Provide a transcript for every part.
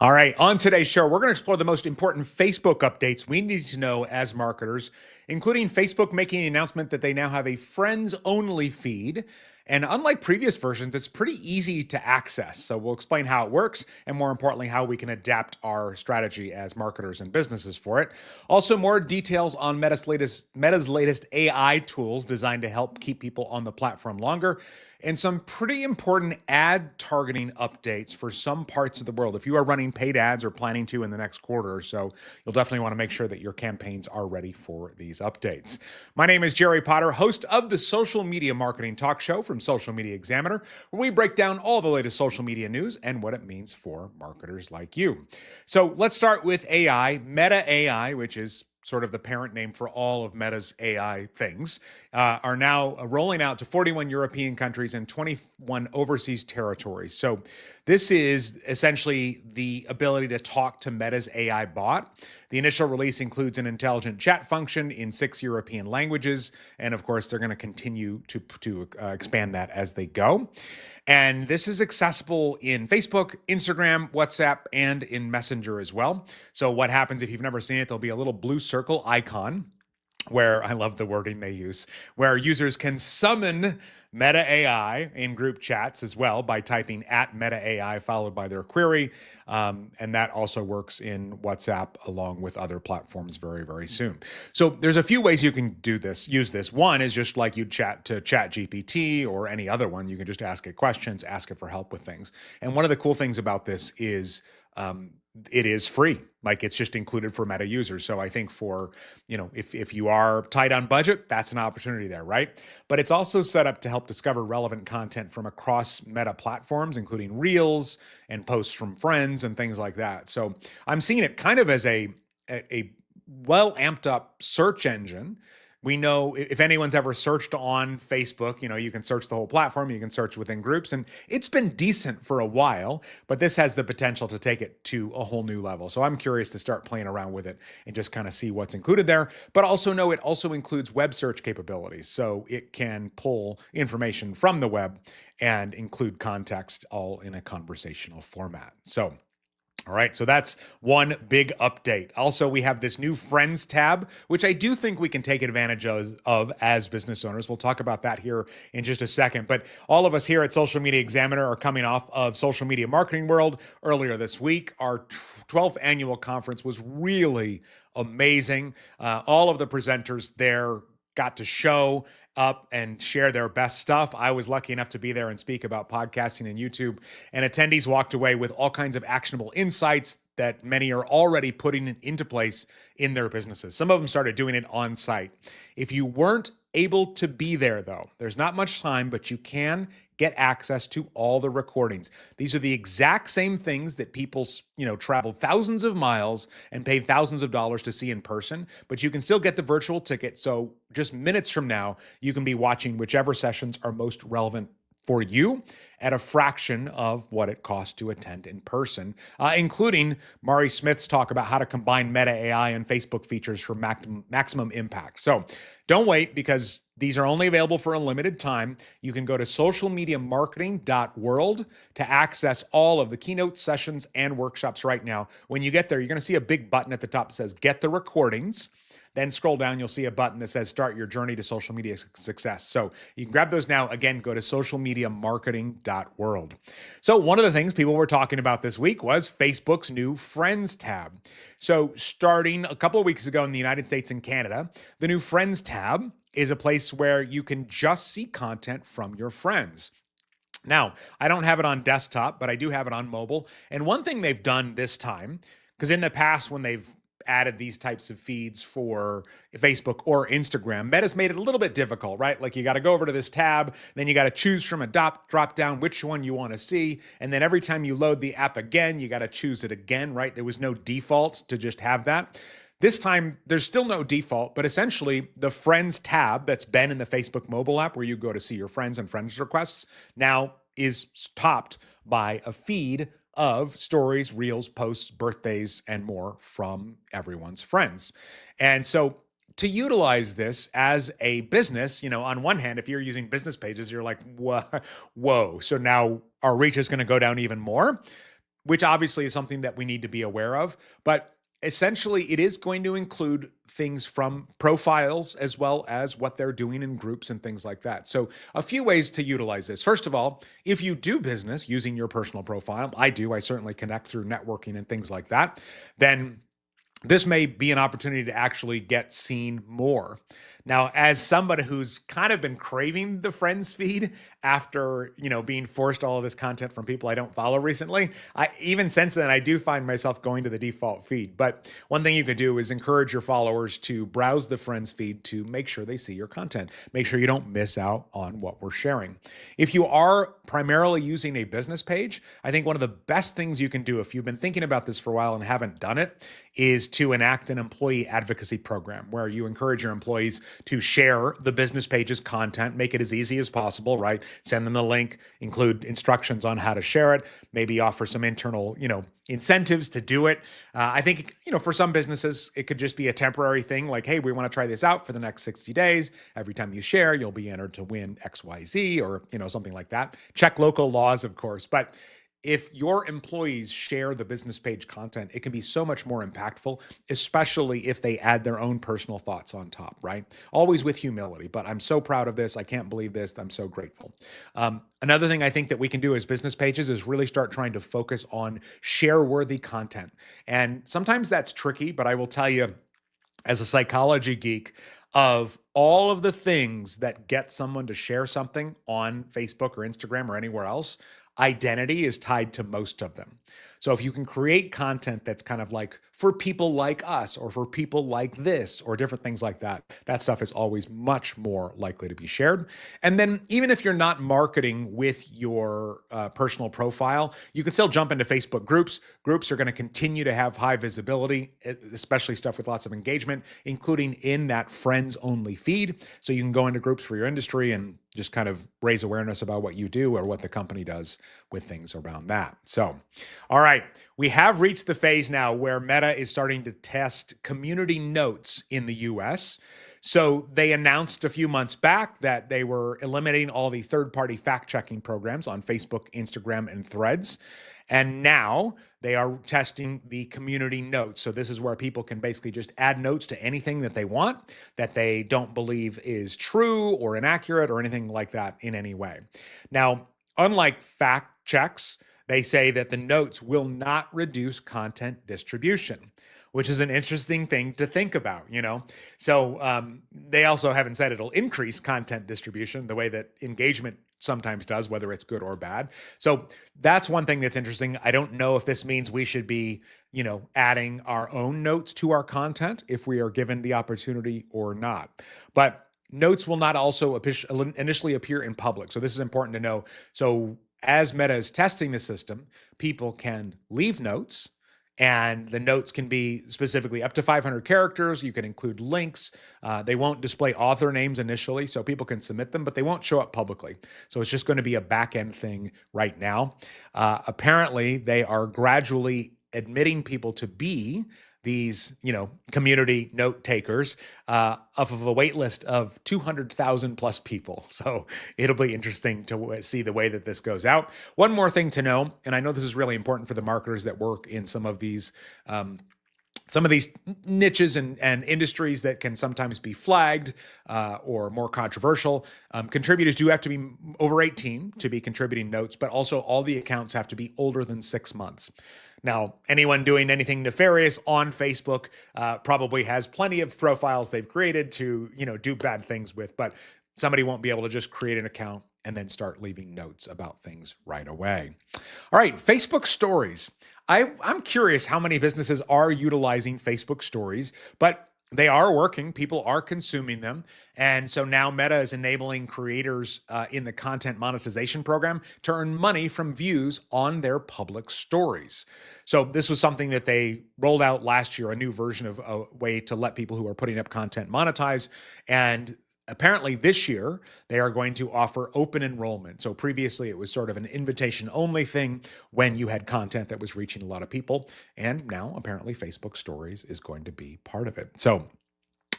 All right, on today's show, we're going to explore the most important Facebook updates we need to know as marketers, including Facebook making the announcement that they now have a friends only feed. And unlike previous versions, it's pretty easy to access. So we'll explain how it works and, more importantly, how we can adapt our strategy as marketers and businesses for it. Also, more details on Meta's latest AI tools designed to help keep people on the platform longer, and some pretty important ad targeting updates for some parts of the world. If you are running paid ads or planning to in the next quarter or so, you'll definitely want to make sure that your campaigns are ready for these updates. My name is Jerry Potter, host of the Social Media Marketing Talk Show from Social Media Examiner, where we break down all the latest social media news and what it means for marketers like you. So let's start with AI. Meta AI, which is sort of the parent name for all of Meta's AI things, are now rolling out to 41 European countries and 21 overseas territories. So this is essentially the ability to talk to Meta's AI bot. The initial release includes an intelligent chat function in 6 European languages. And of course, they're going to continue to expand that as they go. And this is accessible in Facebook, Instagram, WhatsApp, and in Messenger as well. So what happens if you've never seen it, there'll be a little blue circle icon where I love the wording they use, where users can summon Meta AI in group chats as well by typing at Meta AI followed by their query. And that also works in WhatsApp along with other platforms very, very soon. So there's a few ways you can use this. One is just like you chat to ChatGPT or any other one. You can just ask it questions, ask it for help with things. And one of the cool things about this is it is free. Like, it's just included for Meta users. So I think for, if you are tight on budget, that's an opportunity there, right? But it's also set up to help discover relevant content from across Meta platforms, including Reels and posts from friends and things like that. So I'm seeing it kind of as a well amped up search engine. We know if anyone's ever searched on Facebook, you can search the whole platform, you can search within groups, and it's been decent for a while, but this has the potential to take it to a whole new level. So I'm curious to start playing around with it and just kind of see what's included there, but also know it also includes web search capabilities. So it can pull information from the web and include context all in a conversational format. So all right, so that's one big update. Also, we have this new Friends tab, which I do think we can take advantage of as business owners. We'll talk about that here in just a second. But all of us here at Social Media Examiner are coming off of Social Media Marketing World earlier this week. Our 12th annual conference was really amazing. All of the presenters there got to show up and share their best stuff. I was lucky enough to be there and speak about podcasting and YouTube, and attendees walked away with all kinds of actionable insights that many are already putting into place in their businesses. Some of them started doing it on site. If you weren't able to be there, though, there's not much time, but you can get access to all the recordings. These are the exact same things that people, travel thousands of miles and pay thousands of dollars to see in person, but you can still get the virtual ticket. So just minutes from now, you can be watching whichever sessions are most relevant for you at a fraction of what it costs to attend in person, including Mari Smith's talk about how to combine Meta AI and Facebook features for maximum impact. So don't wait, because these are only available for a limited time. You can go to socialmediamarketing.world to access all of the keynote sessions and workshops right now. When you get there, you're going to see a big button at the top that says Get the Recordings. Then scroll down, you'll see a button that says Start Your Journey to Social Media Success. So you can grab those now. Again, go to socialmediamarketing.world. So one of the things people were talking about this week was Facebook's new Friends tab. So starting a couple of weeks ago in the United States and Canada, the new Friends tab is a place where you can just see content from your friends. Now, I don't have it on desktop, but I do have it on mobile. And one thing they've done this time, because in the past when they've added these types of feeds for Facebook or Instagram, Meta's made it a little bit difficult, right? Like, you got to go over to this tab, then you got to choose from a drop down which one you want to see. And then every time you load the app again, you got to choose it again, right? There was no default to just have that. This time, there's still no default, but essentially the Friends tab that's been in the Facebook mobile app where you go to see your friends and friends requests now is topped by a feed of stories, reels, posts, birthdays, and more from everyone's friends. And so to utilize this as a business, on one hand, if you're using business pages, you're like, whoa. So now our reach is going to go down even more. which obviously is something that we need to be aware of. But essentially, it is going to include things from profiles as well as what they're doing in groups and things like that. So, a few ways to utilize this. First of all, if you do business using your personal profile, I do, I certainly connect through networking and things like that, then this may be an opportunity to actually get seen more. Now, as somebody who's kind of been craving the friends feed after, being forced all of this content from people I don't follow recently, even since then, I do find myself going to the default feed. But one thing you could do is encourage your followers to browse the friends feed to make sure they see your content. Make sure you don't miss out on what we're sharing. If you are primarily using a business page, I think one of the best things you can do if you've been thinking about this for a while and haven't done it is to enact an employee advocacy program where you encourage your employees to share the business page's content, make it as easy as possible, right? Send them the link, include instructions on how to share it, maybe offer some internal, incentives to do it. I think, for some businesses, it could just be a temporary thing like, hey, we want to try this out for the next 60 days. Every time you share, you'll be entered to win XYZ or, something like that. Check local laws, of course. But if your employees share the business page content, it can be so much more impactful, especially if they add their own personal thoughts on top, right? Always with humility, but I'm so proud of this. I can't believe this. I'm so grateful. Another thing I think that we can do as business pages is really start trying to focus on share-worthy content. And sometimes that's tricky, but I will tell you, as a psychology geek, of all of the things that get someone to share something on Facebook or Instagram or anywhere else, identity is tied to most of them. So if you can create content that's kind of like for people like us or for people like this or different things like that, that stuff is always much more likely to be shared. And then even if you're not marketing with your personal profile, you can still jump into Facebook groups. Groups are going to continue to have high visibility, especially stuff with lots of engagement, including in that friends only feed. So you can go into groups for your industry and just kind of raise awareness about what you do or what the company does with things around that. So, all right, we have reached the phase now where Meta is starting to test community notes in the US. So they announced a few months back that they were eliminating all the third-party fact-checking programs on Facebook, Instagram, and Threads. And now they are testing the community notes. So this is where people can basically just add notes to anything that they want that they don't believe is true or inaccurate or anything like that in any way. Now, unlike fact checks, they say that the notes will not reduce content distribution, which is an interesting thing to think about, So they also haven't said it'll increase content distribution the way that engagement sometimes does, whether it's good or bad. So that's one thing that's interesting. I don't know if this means we should be, adding our own notes to our content if we are given the opportunity or not. But notes will not also initially appear in public. So this is important to know. So as Meta is testing the system, people can leave notes, and the notes can be specifically up to 500 characters. You can include links. They won't display author names initially, so people can submit them, but they won't show up publicly. So it's just going to be a back-end thing right now. Apparently, they are gradually admitting people to be these, community note takers off of a wait list of 200,000 plus people. So it'll be interesting to see the way that this goes out. One more thing to know, and I know this is really important for the marketers that work in some of these niches and industries that can sometimes be flagged or more controversial. Contributors do have to be over 18 to be contributing notes, but also all the accounts have to be older than 6 months. Now, anyone doing anything nefarious on Facebook probably has plenty of profiles they've created to, do bad things with, but somebody won't be able to just create an account and then start leaving notes about things right away. All right, Facebook Stories. I'm curious how many businesses are utilizing Facebook Stories, but they are working. People are consuming them. And so now Meta is enabling creators in the content monetization program to earn money from views on their public stories. So this was something that they rolled out last year, a new version of a way to let people who are putting up content monetize. And apparently this year, they are going to offer open enrollment. So previously it was sort of an invitation only thing when you had content that was reaching a lot of people. And now apparently Facebook Stories is going to be part of it. So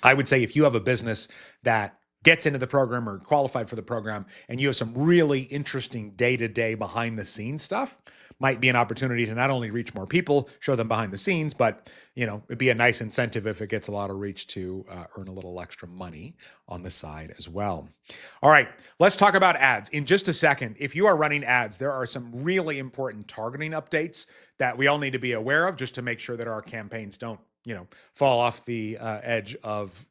I would say if you have a business that gets into the program or qualified for the program and you have some really interesting day-to-day behind the scenes stuff, might be an opportunity to not only reach more people, show them behind the scenes, but it'd be a nice incentive if it gets a lot of reach to earn a little extra money on the side as well. All right, let's talk about ads in just a second. If you are running ads, there are some really important targeting updates that we all need to be aware of just to make sure that our campaigns don't fall off the edge of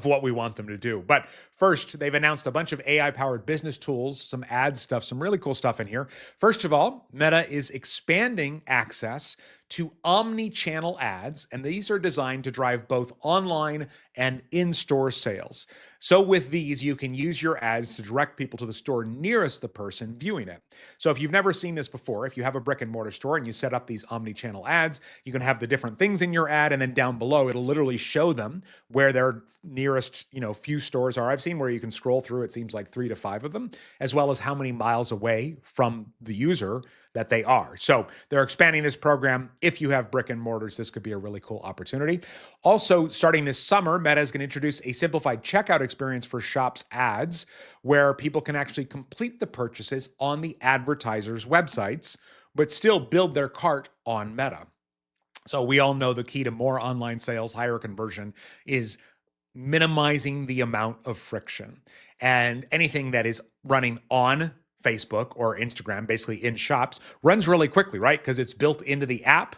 what we want them to do. But first, they've announced a bunch of AI-powered business tools, some ad stuff, some really cool stuff in here. First of all, Meta is expanding access to omni-channel ads, and these are designed to drive both online and in-store sales. So with these, you can use your ads to direct people to the store nearest the person viewing it. So if you've never seen this before, if you have a brick and mortar store and you set up these omni-channel ads, you can have the different things in your ad, and then down below, it'll literally show them where their nearest, few stores are. I've seen where you can scroll through, it seems like 3 to 5 of them, as well as how many miles away from the user that they are. So they're expanding this program. If you have brick and mortars, this could be a really cool opportunity. Also, starting this summer, Meta is going to introduce a simplified checkout experience for Shops ads, where people can actually complete the purchases on the advertisers' websites, but still build their cart on Meta. So we all know the key to more online sales, higher conversion, is minimizing the amount of friction. And anything that is running on Facebook or Instagram, basically in Shops, runs really quickly, right? Because it's built into the app.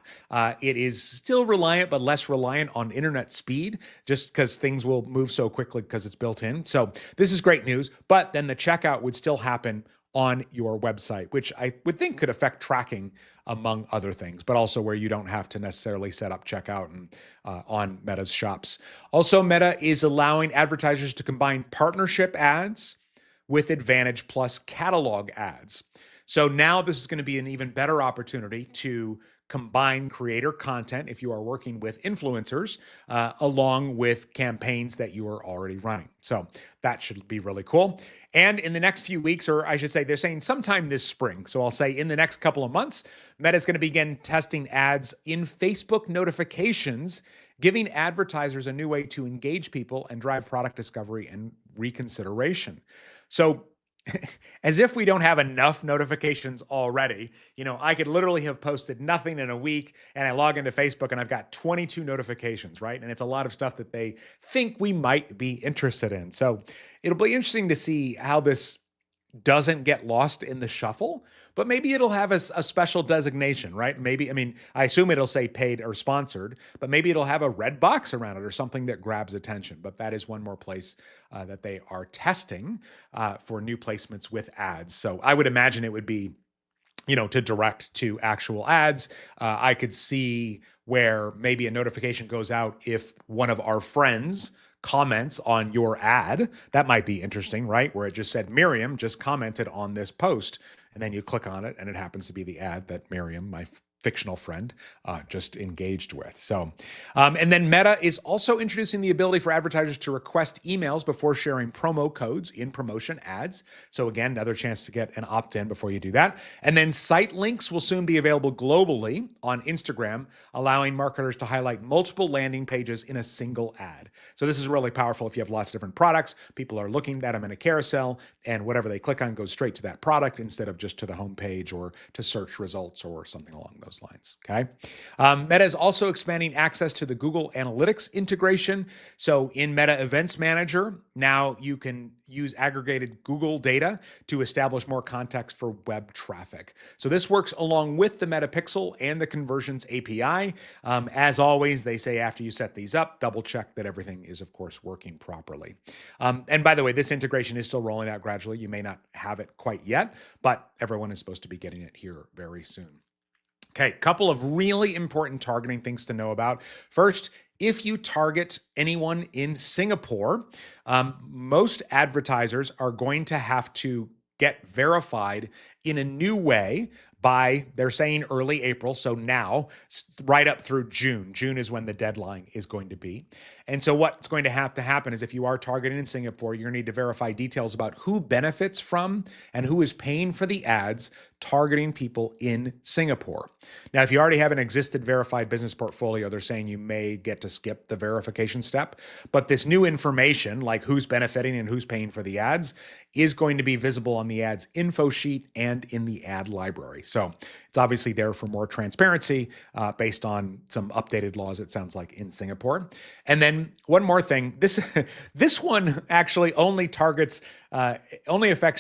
It is still reliant, but less reliant on internet speed, just because things will move so quickly because it's built in. So this is great news, but then the checkout would still happen on your website, which I would think could affect tracking among other things, but also where you don't have to necessarily set up checkout and on Meta's Shops. Also, Meta is allowing advertisers to combine partnership ads with Advantage Plus catalog ads. So now this is going to be an even better opportunity to combine creator content if you are working with influencers along with campaigns that you are already running. So that should be really cool. And in the next few weeks, or I should say, they're saying sometime this spring. So I'll say in the next couple of months, Meta is going to begin testing ads in Facebook notifications, giving advertisers a new way to engage people and drive product discovery and reconsideration. So as if we don't have enough notifications already, I could literally have posted nothing in a week and I log into Facebook and I've got 22 notifications, right? And it's a lot of stuff that they think we might be interested in. So it'll be interesting to see how this doesn't get lost in the shuffle, but maybe it'll have a special designation, right? Maybe, I assume it'll say paid or sponsored, but maybe it'll have a red box around it or something that grabs attention. But that is one more place that they are testing for new placements with ads. So I would imagine it would be, to direct to actual ads. I could see where maybe a notification goes out if one of our friends comments on your ad. That might be interesting, right? Where it just said, Miriam just commented on this post. And then you click on it and it happens to be the ad that Miriam, my fictional friend, just engaged with. So, and then Meta is also introducing the ability for advertisers to request emails before sharing promo codes in promotion ads. So again, another chance to get an opt-in before you do that. And then site links will soon be available globally on Instagram, allowing marketers to highlight multiple landing pages in a single ad. So this is really powerful if you have lots of different products, people are looking at them in a carousel, and whatever they click on goes straight to that product instead of just to the homepage or to search results or something along those lines, okay? Meta is also expanding access to the Google Analytics integration. So in Meta Events Manager, now you can use aggregated Google data to establish more context for web traffic. So this works along with the Meta Pixel and the Conversions API. As always, they say after you set these up, double check that everything is, of course, working properly. And by the way, this integration is still rolling out gradually. You may not have it quite yet, but everyone is supposed to be getting it here very soon. Okay, couple of really important targeting things to know about. First, if you target anyone in Singapore, most advertisers are going to have to get verified in a new way by, they're saying early April, so now, right up through June. June is when the deadline is going to be. And so what's going to have to happen is if you are targeting in Singapore, you're going to need to verify details about who benefits from and who is paying for the ads targeting people in Singapore. Now, if you already have an existed verified business portfolio, they're saying you may get to skip the verification step. But this new information, like who's benefiting and who's paying for the ads, is going to be visible on the ads info sheet and in the ad library. So it's obviously there for more transparency based on some updated laws, it sounds like, in Singapore. And then one more thing, this one actually only affects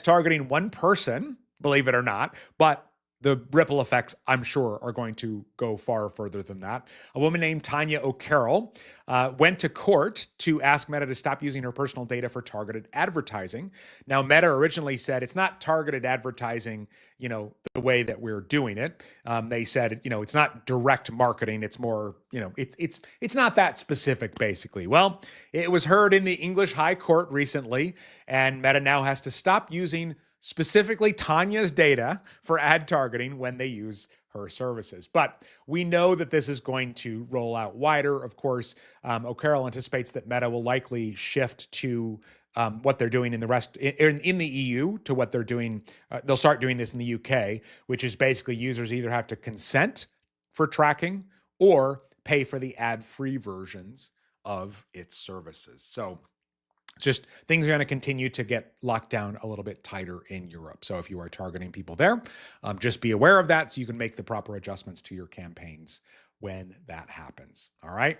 targeting one person, believe it or not, but the ripple effects, I'm sure, are going to go far further than that. A woman named Tanya O'Carroll went to court to ask Meta to stop using her personal data for targeted advertising. Now, Meta originally said it's not targeted advertising, the way that we're doing it. They said, it's not direct marketing. It's more, it's not that specific, basically. Well, it was heard in the English High Court recently, and Meta now has to stop using specifically Tanya's data for ad targeting when they use her services. But we know that this is going to roll out wider. Of course, O'Carroll anticipates that Meta will likely shift to what they're doing in the EU to what they're doing. They'll start doing this in the UK, which is basically users either have to consent for tracking or pay for the ad-free versions of its services. So just things are going to continue to get locked down a little bit tighter in Europe. So if you are targeting people there, just be aware of that so you can make the proper adjustments to your campaigns when that happens. All right.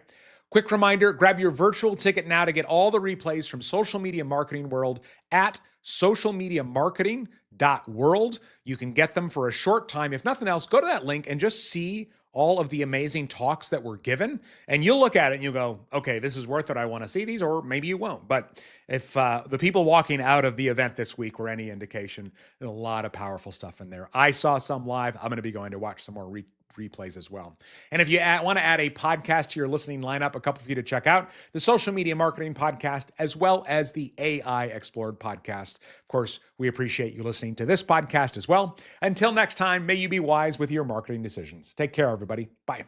Quick reminder, grab your virtual ticket now to get all the replays from Social Media Marketing World at socialmediamarketing.world. You can get them for a short time. If nothing else, go to that link and just see all of the amazing talks that were given, and you'll look at it and you'll go, okay, this is worth it. I want to see these, or maybe you won't. But if the people walking out of the event this week were any indication, there's a lot of powerful stuff in there. I saw some live. I'm going to be going to watch some more replays as well. And if you want to add a podcast to your listening lineup, a couple for you to check out, the Social Media Marketing Podcast, as well as the AI Explored Podcast. Of course, we appreciate you listening to this podcast as well. Until next time, may you be wise with your marketing decisions. Take care, everybody. Bye.